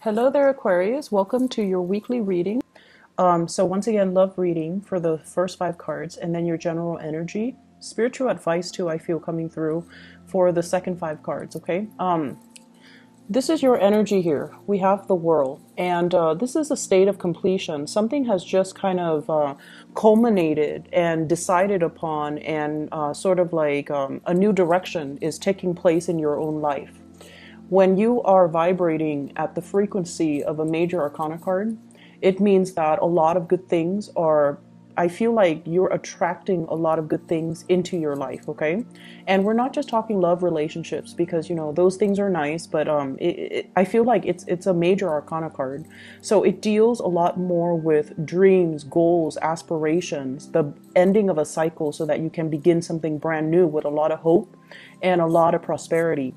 Hello there, Aquarius. Welcome to your weekly reading. So once again, love reading for the first 5 cards and then your general energy. Spiritual advice too, I feel coming through for the second 5 cards, okay? This is your energy here. We have the world, and this is a state of completion. Something has just kind of culminated and decided upon, and sort of like a new direction is taking place in your own life. When you are vibrating at the frequency of a major arcana card, it means that a lot of good things are, I feel like you're attracting a lot of good things into your life, okay? And we're not just talking love relationships because, you know, those things are nice, but I feel like it's a major arcana card. So it deals a lot more with dreams, goals, aspirations, the ending of a cycle so that you can begin something brand new with a lot of hope and a lot of prosperity.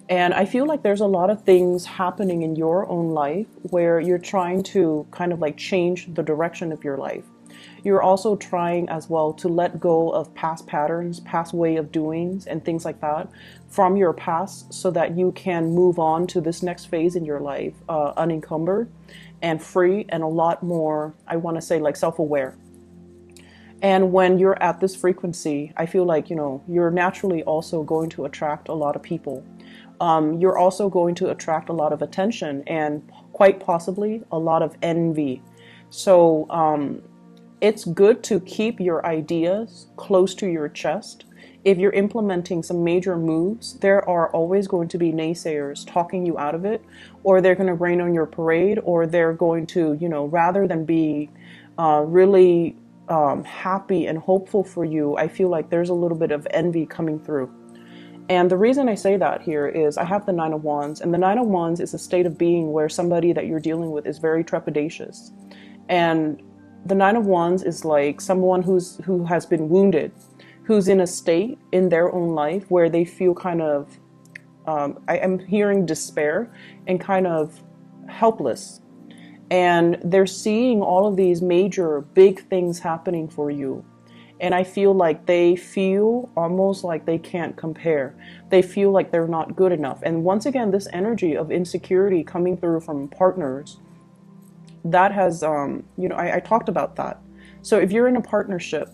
And I feel like there's a lot of things happening in your own life where you're trying to kind of like change the direction of your life. You're also trying as well to let go of past patterns, past way of doings and things like that from your past so that you can move on to this next phase in your life unencumbered and free and a lot more, I want to say, like self-aware. And when you're at this frequency, I feel like, you know, you're naturally also going to attract a lot of people. You're also going to attract a lot of attention and quite possibly a lot of envy. So it's good to keep your ideas close to your chest. If you're implementing some major moves, there are always going to be naysayers talking you out of it, or they're going to rain on your parade, or they're going to, you know, rather than be really happy and hopeful for you, I feel like there's a little bit of envy coming through. And the reason I say that here is I have the Nine of Wands, and the Nine of Wands is a state of being where somebody that you're dealing with is very trepidatious. And the Nine of Wands is like someone who has been wounded, who's in a state in their own life where they feel kind of, I am hearing despair and kind of helpless. And they're seeing all of these major, big things happening for you. And I feel like they feel almost like they can't compare. They feel like they're not good enough. And once again, this energy of insecurity coming through from partners, that has, you know, I talked about that. So if you're in a partnership,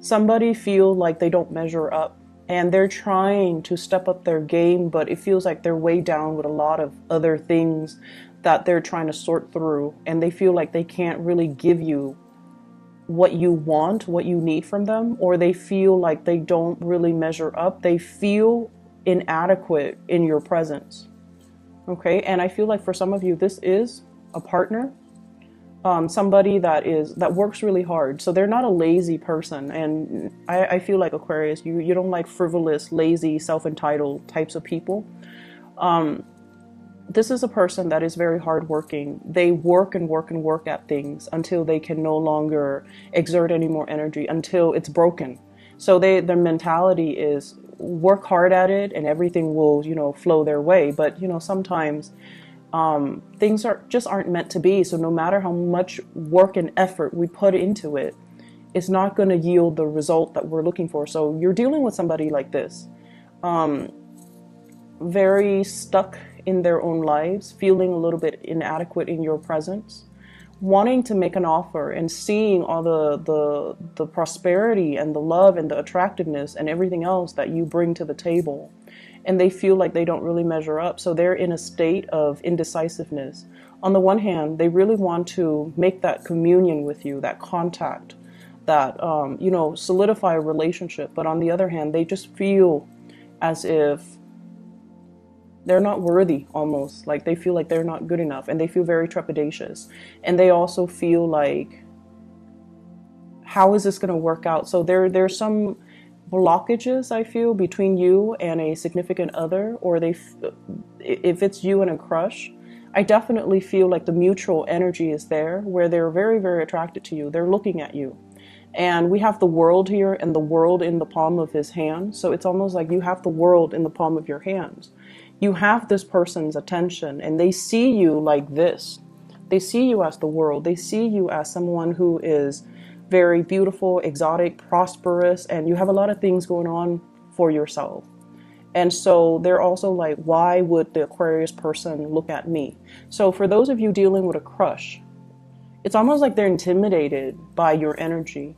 somebody feel like they don't measure up and they're trying to step up their game, but it feels like they're way down with a lot of other things that they're trying to sort through. And they feel like they can't really give you what you want, what you need from them, or they feel like they don't really measure up. They feel inadequate in your presence. Okay, and I feel like for some of you, this is a partner, somebody that works really hard. So they're not a lazy person, and I feel like Aquarius, you don't like frivolous, lazy, self-entitled types of people. This is a person that is very hardworking. They work and work and work at things until they can no longer exert any more energy, until it's broken. So their mentality is work hard at it and everything will, you know, flow their way. But, you know, sometimes things aren't meant to be. So no matter how much work and effort we put into it, it's not going to yield the result that we're looking for. So you're dealing with somebody like this, very stuck in their own lives, feeling a little bit inadequate in your presence, wanting to make an offer and seeing all the prosperity and the love and the attractiveness and everything else that you bring to the table. And they feel like they don't really measure up. So they're in a state of indecisiveness. On the one hand, they really want to make that communion with you, that contact, that, you know, solidify a relationship. But on the other hand, they just feel as if they're not worthy, almost like they feel like they're not good enough, and they feel very trepidatious. And they also feel like, how is this going to work out? So there's some blockages, I feel, between you and a significant other, or if it's you and a crush, I definitely feel like the mutual energy is there where they're very, very attracted to you. They're looking at you. And we have the world here and the world in the palm of his hand. So it's almost like you have the world in the palm of your hands. You have this person's attention and they see you like this. They see you as the world. They see you as someone who is very beautiful, exotic, prosperous, and you have a lot of things going on for yourself. And so they're also like, why would the Aquarius person look at me? So for those of you dealing with a crush, it's almost like they're intimidated by your energy,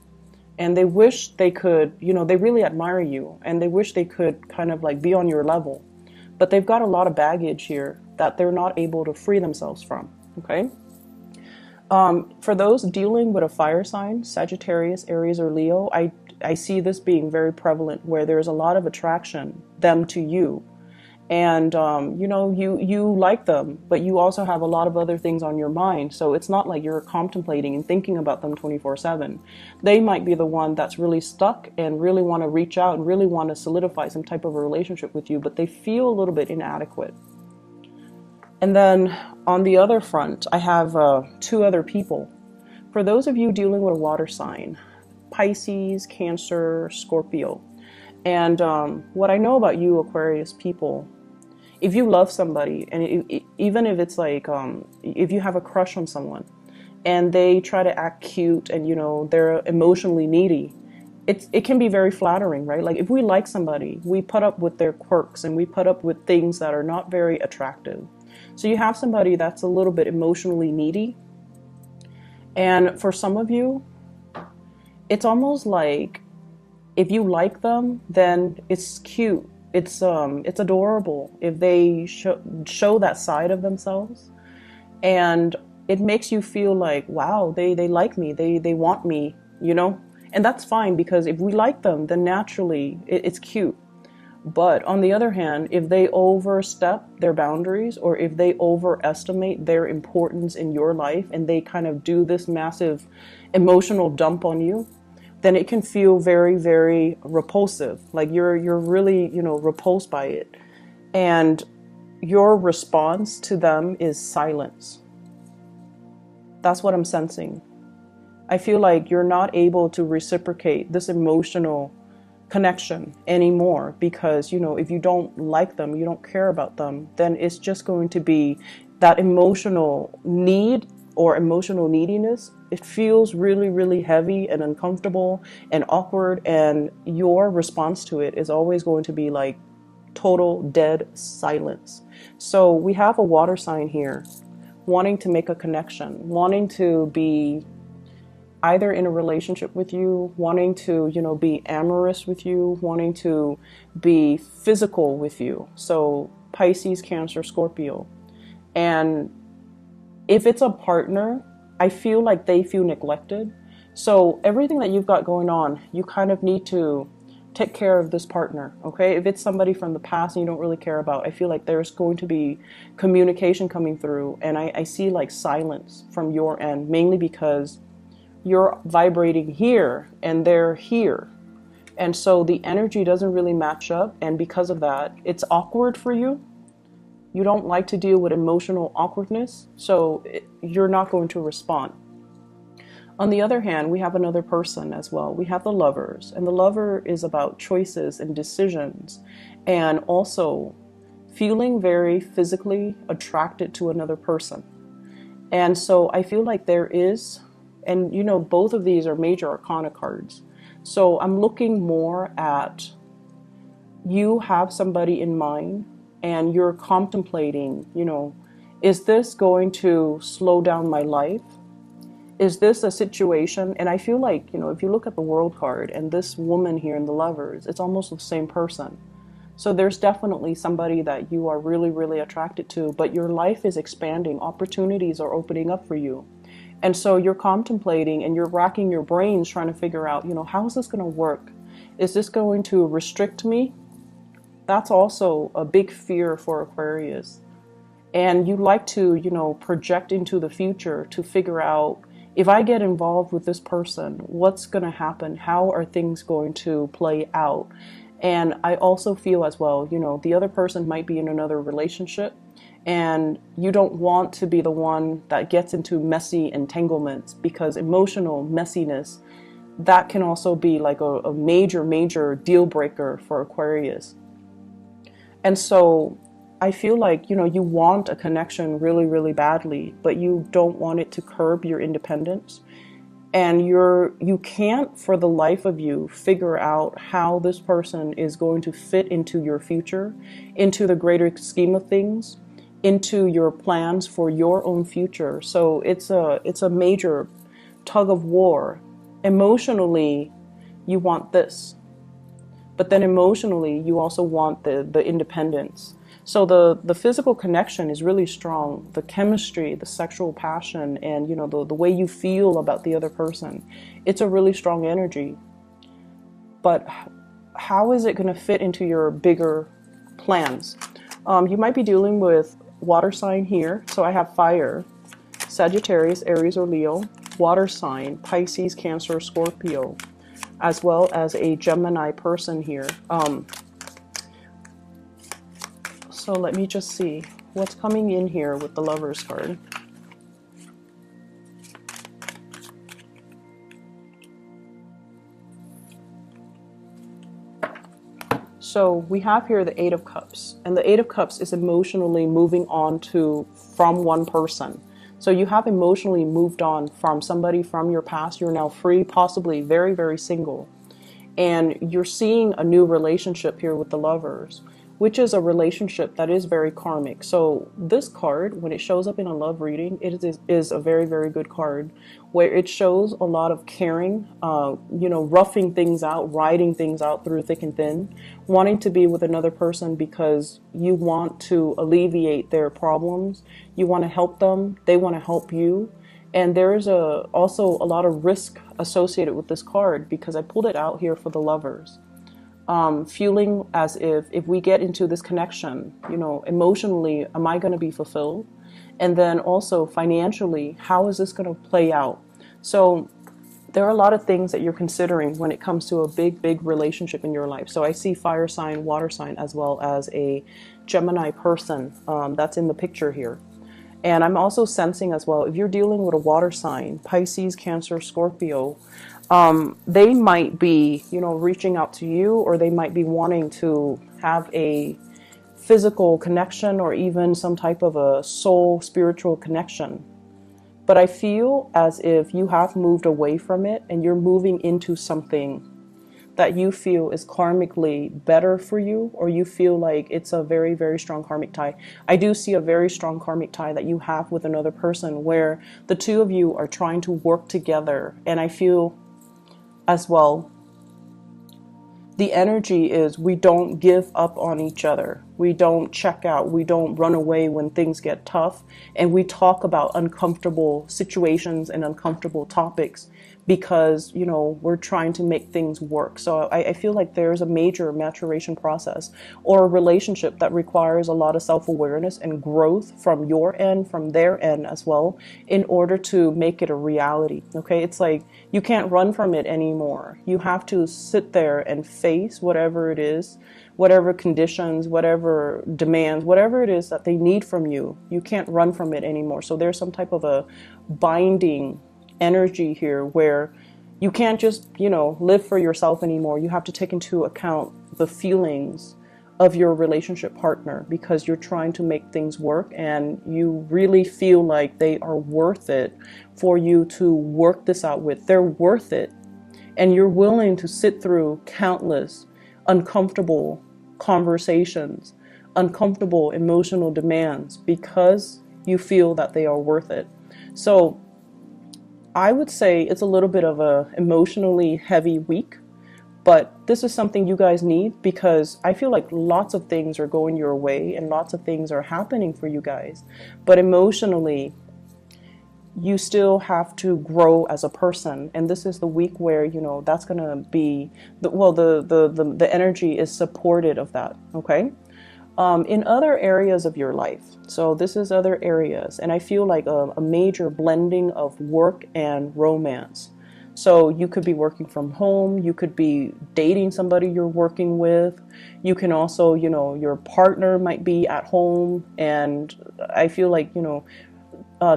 and they wish they could, they really admire you, and they wish they could kind of like be on your level, but they've got a lot of baggage here that they're not able to free themselves from. Okay. For those dealing with a fire sign, Sagittarius, Aries, or Leo, I see this being very prevalent, where there's a lot of attraction, them to you. And, you like them, but you also have a lot of other things on your mind. So it's not like you're contemplating and thinking about them 24/7. They might be the one that's really stuck and really want to reach out and really want to solidify some type of a relationship with you, but they feel a little bit inadequate. And then on the other front, I have two other people. For those of you dealing with a water sign, Pisces, Cancer, Scorpio. And what I know about you Aquarius people, if you love somebody, and even if it's like, if you have a crush on someone and they try to act cute and, they're emotionally needy, it can be very flattering, right? Like if we like somebody, we put up with their quirks and we put up with things that are not very attractive. So you have somebody that's a little bit emotionally needy. And for some of you, it's almost like if you like them, then it's cute. It's adorable if they show that side of themselves, and it makes you feel like, wow, they like me, they want me, and that's fine, because if we like them, then naturally it's cute. But on the other hand, if they overstep their boundaries, or if they overestimate their importance in your life and they kind of do this massive emotional dump on you, then it can feel very, very repulsive. Like you're really, repulsed by it. And your response to them is silence. That's what I'm sensing. I feel like you're not able to reciprocate this emotional connection anymore, because, if you don't like them, you don't care about them, then it's just going to be that emotional need or emotional neediness. It feels really, really heavy and uncomfortable and awkward, and your response to it is always going to be like total dead silence. So we have a water sign here wanting to make a connection, wanting to be either in a relationship with you, wanting to, be amorous with you, wanting to be physical with you. So Pisces, Cancer, Scorpio. And if it's a partner, I feel like they feel neglected. So everything that you've got going on, you kind of need to take care of this partner, okay? If it's somebody from the past and you don't really care about, I feel like there's going to be communication coming through. And I see like silence from your end, mainly because you're vibrating here and they're here. And so the energy doesn't really match up. And because of that, it's awkward for you. You don't like to deal with emotional awkwardness, so you're not going to respond. On the other hand, we have another person as well. We have the Lovers, and the Lover is about choices and decisions, and also feeling very physically attracted to another person. And so I feel like there is, and both of these are major arcana cards. So I'm looking more at, you have somebody in mind and you're contemplating, is this going to slow down my life? Is this a situation? And I feel like, if you look at the World card and this woman here in the Lovers, it's almost the same person. So there's definitely somebody that you are really, really attracted to, but your life is expanding. Opportunities are opening up for you. And so you're contemplating and you're racking your brains trying to figure out, how is this going to work? Is this going to restrict me? That's also a big fear for Aquarius. And you like to, project into the future to figure out, if I get involved with this person, what's going to happen? How are things going to play out? And I also feel as well, the other person might be in another relationship, and you don't want to be the one that gets into messy entanglements, because emotional messiness, that can also be like a major, major deal breaker for Aquarius. And so I feel like, you want a connection really, really badly, but you don't want it to curb your independence. and you can't for the life of you figure out how this person is going to fit into your future, into the greater scheme of things, into your plans for your own future. So it's a major tug of war. Emotionally, you want this, but then emotionally you also want the independence. So the physical connection is really strong, the chemistry, the sexual passion, and the way you feel about the other person, it's a really strong energy. But how is it going to fit into your bigger plans? You might be dealing with water sign here. So I have fire, Sagittarius, Aries, or Leo, water sign, Pisces, Cancer, Scorpio, as well as a Gemini person here. So let me just see what's coming in here with the Lovers card. So we have here the Eight of Cups, and the Eight of Cups is emotionally moving on from one person. So you have emotionally moved on from somebody from your past. You're now free, possibly very, very single. And you're seeing a new relationship here with the Lovers, which is a relationship that is very karmic. So this card, when it shows up in a love reading, it is a very, very good card, where it shows a lot of caring, roughing things out, riding things out through thick and thin, wanting to be with another person because you want to alleviate their problems. You want to help them. They want to help you. And there is also a lot of risk associated with this card, because I pulled it out here for the Lovers. Feeling as if we get into this connection, emotionally, am I going to be fulfilled? And then also financially, how is this going to play out? So there are a lot of things that you're considering when it comes to a big, big relationship in your life. So I see fire sign, water sign, as well as a Gemini person that's in the picture here. And I'm also sensing as well, if you're dealing with a water sign, Pisces, Cancer, Scorpio, they might be, reaching out to you, or they might be wanting to have a physical connection, or even some type of a soul spiritual connection. But I feel as if you have moved away from it and you're moving into something that you feel is karmically better for you, or you feel like it's a very, very strong karmic tie. I do see a very strong karmic tie that you have with another person, where the two of you are trying to work together. And I feel as well, the energy is, we don't give up on each other. We don't check out. We don't run away when things get tough. And we talk about uncomfortable situations and uncomfortable topics, because, we're trying to make things work. So I feel like there's a major maturation process, or a relationship that requires a lot of self-awareness and growth from your end, from their end as well, in order to make it a reality. Okay. It's like, you can't run from it anymore. You have to sit there and face whatever it is, whatever conditions, whatever demands, whatever it is that they need from you. You can't run from it anymore. So there's some type of a binding energy here, where you can't just, live for yourself anymore. You have to take into account the feelings of your relationship partner, because you're trying to make things work, and you really feel like they are worth it for you to work this out with. They're worth it. And you're willing to sit through countless uncomfortable conversations, uncomfortable emotional demands, because you feel that they are worth it. So I would say it's a little bit of a emotionally heavy week, but this is something you guys need, because I feel like lots of things are going your way and lots of things are happening for you guys. But emotionally, you still have to grow as a person. And this is the week where, that's going to be, the energy is supported of that. Okay. In other areas of your life. So this is other areas. And I feel like a major blending of work and romance. So you could be working from home. You could be dating somebody you're working with. You can also, your partner might be at home. And I feel like,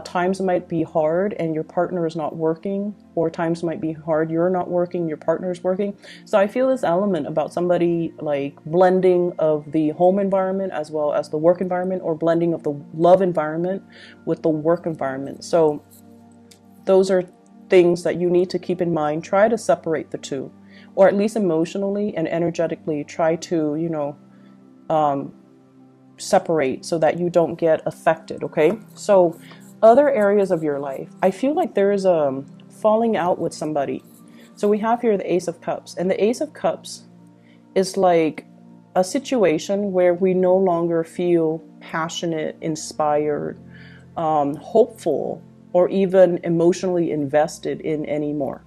times might be hard and your partner is not working, or times might be hard, you're not working, your partner's working. So I feel this element about somebody like blending of the home environment as well as the work environment, or blending of the love environment with the work environment. So those are things that you need to keep in mind, try to separate the two, or at least emotionally and energetically try to, separate so that you don't get affected, okay? So other areas of your life, I feel like there is a falling out with somebody. So we have here the Ace of Cups, and the Ace of Cups is like a situation where we no longer feel passionate, inspired, hopeful, or even emotionally invested in anymore.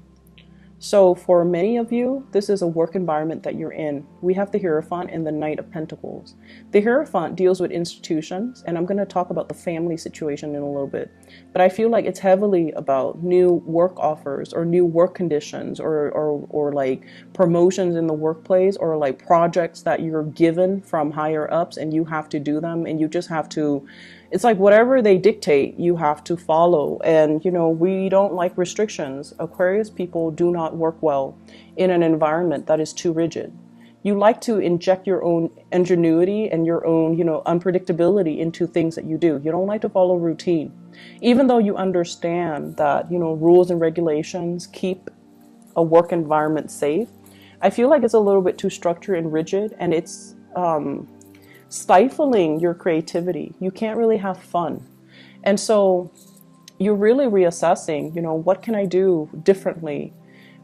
So for many of you, this is a work environment that you're in. We have the Hierophant and the Knight of Pentacles. The Hierophant deals with institutions, and I'm going to talk about the family situation in a little bit. But I feel like it's heavily about new work offers or new work conditions or like promotions in the workplace, or like projects that you're given from higher ups and you have to do them, and you just have to, it's like whatever they dictate, you have to follow. And, we don't like restrictions. Aquarius people do not work well in an environment that is too rigid. You like to inject your own ingenuity and your own, unpredictability into things that you do. You don't like to follow routine. Even though you understand that, rules and regulations keep a work environment safe, I feel like it's a little bit too structured and rigid, and it's stifling your creativity. You can't really have fun. And so you're really reassessing, what can I do differently?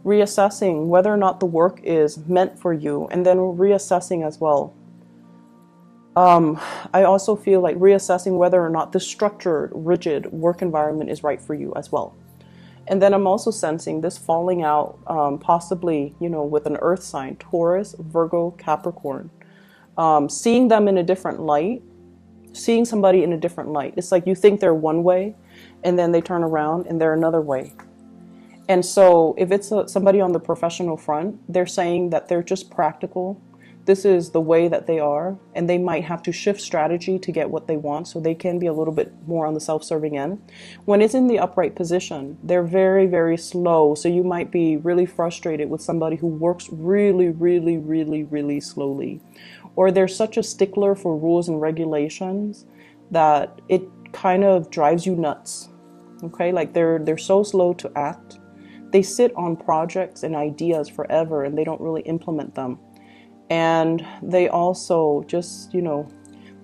Reassessing whether or not the work is meant for you, and then reassessing as well. I also feel like reassessing whether or not the structured, rigid work environment is right for you as well. And then I'm also sensing this falling out, possibly, with an earth sign, Taurus, Virgo, Capricorn. Seeing them in a different light, seeing somebody in a different light. It's like you think they're one way, and then they turn around and they're another way. And so if it's somebody on the professional front, they're saying that they're just practical. This is the way that they are, and they might have to shift strategy to get what they want, so they can be a little bit more on the self-serving end. When it's in the upright position, they're very, very slow, so you might be really frustrated with somebody who works really, really, really, really slowly. Or they're such a stickler for rules and regulations that it kind of drives you nuts. Okay, like they're so slow to act. They sit on projects and ideas forever, and they don't really implement them. And they also just,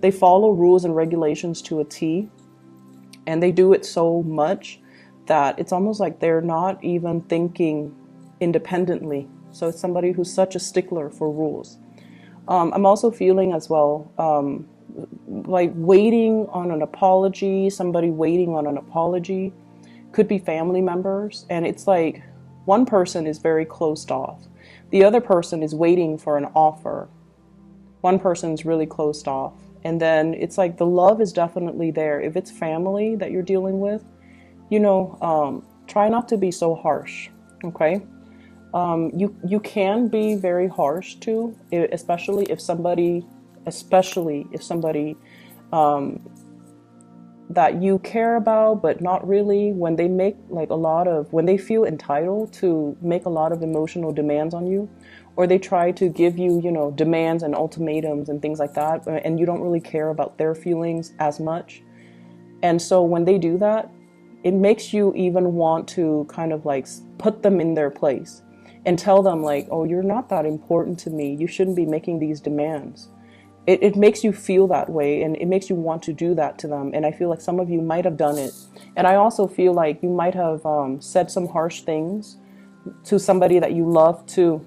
they follow rules and regulations to a T, and they do it so much that it's almost like they're not even thinking independently. So it's somebody who's such a stickler for rules. I'm also feeling as well, like waiting on an apology, somebody waiting on an apology. Could be family members, and it's like one person is very closed off. The other person is waiting for an offer. One person's really closed off. And then it's like the love is definitely there. If it's family that you're dealing with, try not to be so harsh, okay? You can be very harsh too, especially if somebody that you care about, but not really, when they make like when they feel entitled to make a lot of emotional demands on you, or they try to give you, demands and ultimatums and things like that, and you don't really care about their feelings as much. And so when they do that, it makes you even want to kind of like put them in their place and tell them like, oh, you're not that important to me. You shouldn't be making these demands. It makes you feel that way, and it makes you want to do that to them. And I feel like some of you might have done it. And I also feel like you might have said some harsh things to somebody that you love too,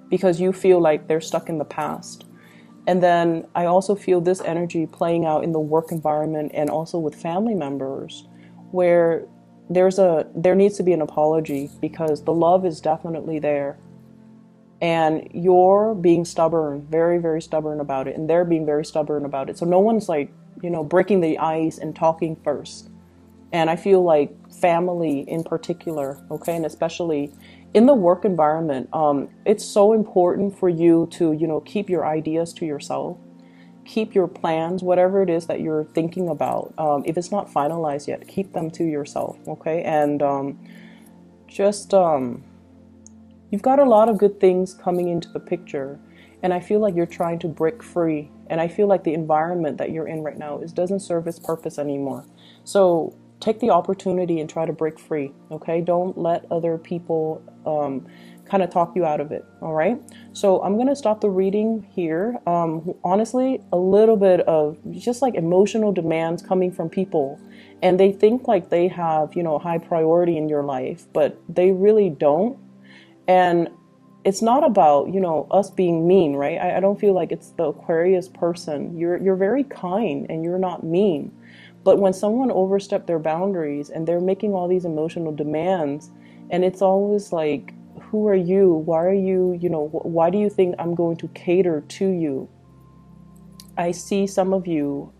because you feel like they're stuck in the past. And then I also feel this energy playing out in the work environment and also with family members, where there needs to be an apology, because the love is definitely there. And you're being stubborn, very, very stubborn about it. And they're being very stubborn about it. So no one's like, breaking the ice and talking first. And I feel like family in particular, okay, and especially in the work environment, it's so important for you to, keep your ideas to yourself. Keep your plans, whatever it is that you're thinking about. If it's not finalized yet, keep them to yourself, okay? And you've got a lot of good things coming into the picture, and I feel like you're trying to break free. And I feel like the environment that you're in right now doesn't serve its purpose anymore. So take the opportunity and try to break free. Okay, don't let other people kind of talk you out of it. All right, so I'm gonna stop the reading here. Honestly, a little bit of just like emotional demands coming from people, and they think like they have, you know, high priority in your life, but they really don't. And it's not about, you know, us being mean, right? I don't feel like it's the Aquarius person. You're very kind and you're not mean. But when someone oversteps their boundaries and they're making all these emotional demands, and it's always like, who are you? Why are you, you know, why do you think I'm going to cater to you? I see some of you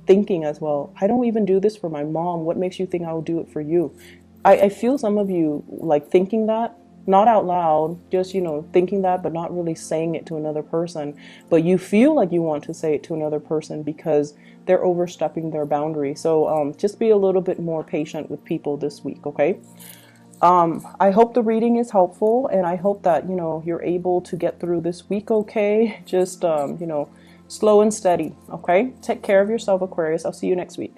thinking as well, I don't even do this for my mom. What makes you think I will do it for you? I feel some of you like thinking that, not out loud, just, you know, thinking that, but not really saying it to another person. But you feel like you want to say it to another person because they're overstepping their boundary. So just be a little bit more patient with people this week, okay? I hope the reading is helpful, and I hope that, you know, you're able to get through this week okay. Just, you know, slow and steady, okay? Take care of yourself, Aquarius. I'll see you next week.